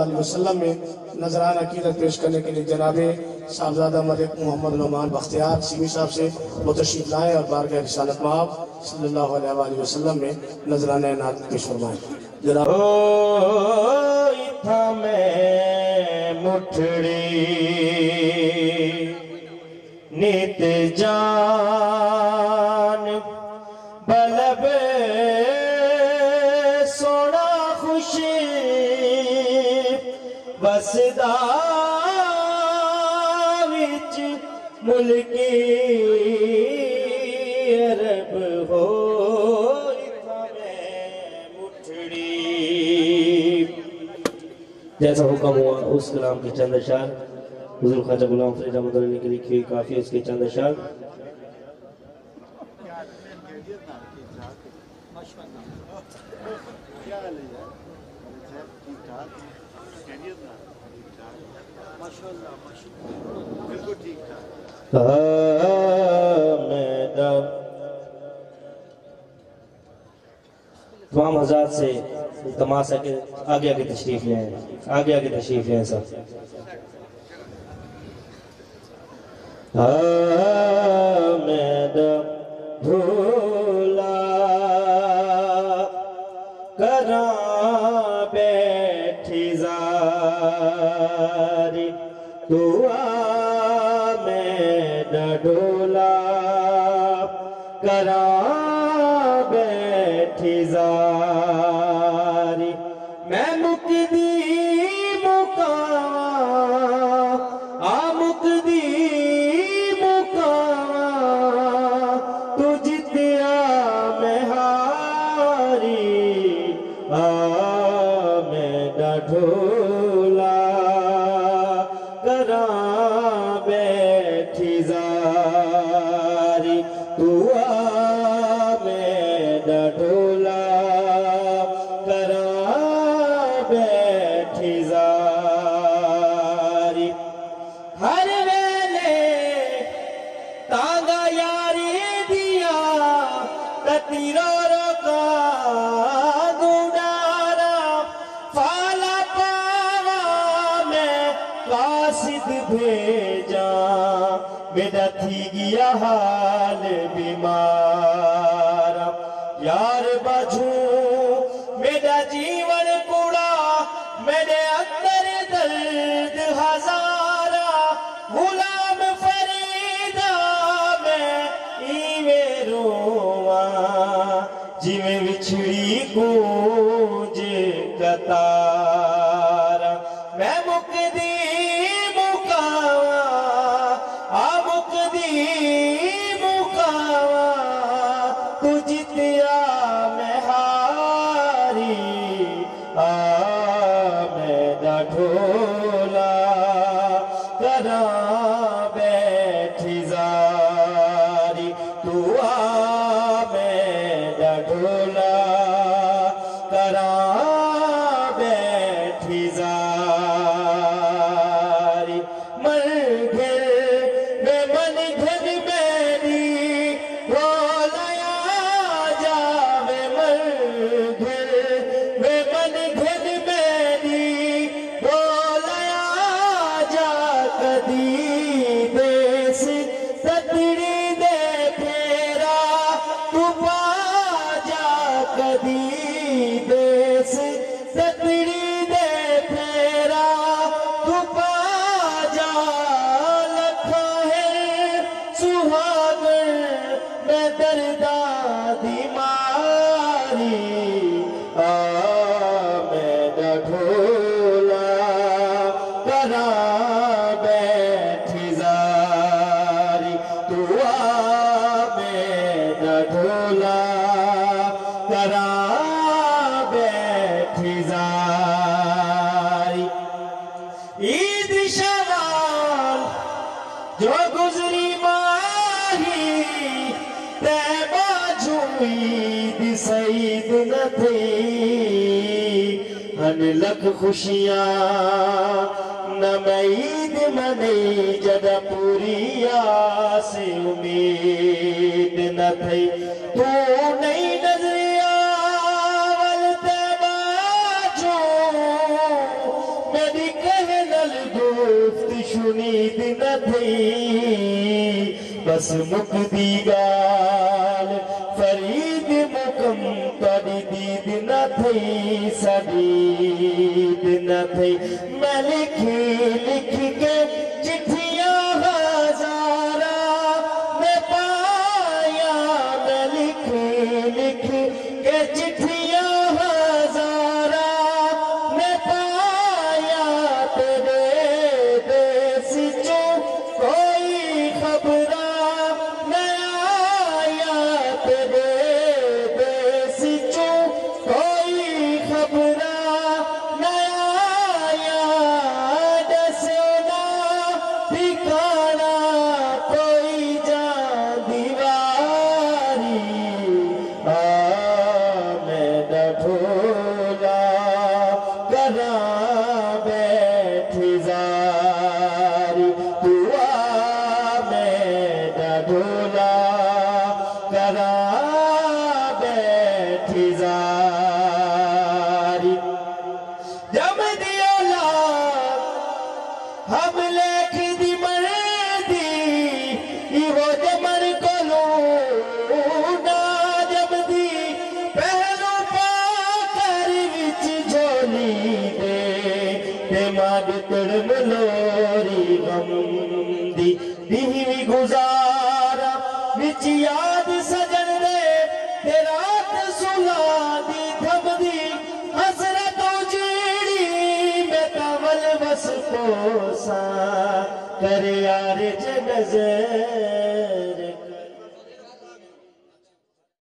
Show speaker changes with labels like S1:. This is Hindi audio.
S1: अलैहि वसल्लम में नजरान अकीदत पेश करने के लिए जनाबे साहबजादा मलिक मोहम्मद नौमान बख्तियार सीमी साहब से वो तशरीफ लाएँ और बारगाह रिसालत महब सल्लल्लाहु अलैहि वसल्लम में नजरान नात पेश फरमाएँ। जनाब
S2: इथा में मुठड़ी नित जान बलब सोना खुशी बसदा विच मुल्की अरब हो इथा में मुठड़ी। जैसा हुक्म हुआ उस कलाम के चंद अशार हुजूर ख्वाजा गुलाम फरीद अहमद अली की लिखी हुई काफी उसके चंद अशार। तमाम हज़रात से तमाशा के आगे आगे तशरीफ ले आए, आगे आगे तशरीफ ले आए सब। धूला करा बैठी जारी दुआ में डोला करा बैठी जारी मैं मुकदी मुकावा आ मुकदी तू जितिया में हारी आ मैं ढोला करा बैठी जारी तू आ मैं ढोला करा बैठी जारी हर वेले तांगा यारी दिया ततीरो रोका गुडारा फाला पावा मैं कासिद भेजा मेरा थी गया हाल बीमार यार बजू मेरा जीवन कूड़ा मेरे अंदर दर्द हजारा गुलाम फरीदा मैं इवे रोवा जिਵੇਂ विछड़ी गूंज कतारा मैं मुकदी मुकावा आ मुकदी मुकावा तू जितिया मैं हारी आ मैं ढोला करा बैठी जारी तू आ मैं ढोला करा बैठी जारी मन घिर में मन घिर मेरी रोलया जावे मन घिर में मन घिर मेरी रोलया जा कदी देश ततड़ी दे फेरा तू पा जा कदी देश ततड़ी दे फेरा तू पा जा लखा है सुहागन मैं दर्दा दी मारी आ मैं ढोला करा बैठी जारी तू आ मैं ढोला करा बैठी जारी ईद शवाल जो गुजरी माही तैबा झूईद सईद न थी हन लख खुशियां न मैं ईद मनी जदा पूरी आस उम्मीद न थी तू नहीं नजरिया वल तैबा मेरी कहनल दोस्त सुनीद न थी बस मुकदी गाल फरीद मुकम तोड़ी दीद न थी सदीद न थी मैं लिखी लिख के चिट्ठियां हजारा मैं पाया मैं लिखी लिख के चिट्ठियां हजारा मैं पाया तेरे देश चो कोई खबरा न आया तेरे देश चो कोई खबरा न आया दसना ठिकाना कोई जा दीवारी मैं ढोला करा बैठी जारी दुआ मैं ढोला करा बैठी जारी जम दिया हम लेख दी मर्दी इहो जमन कोलो ना जम दी पहलू पाकर विच झोली दे ते माड तड़ मलोरी गम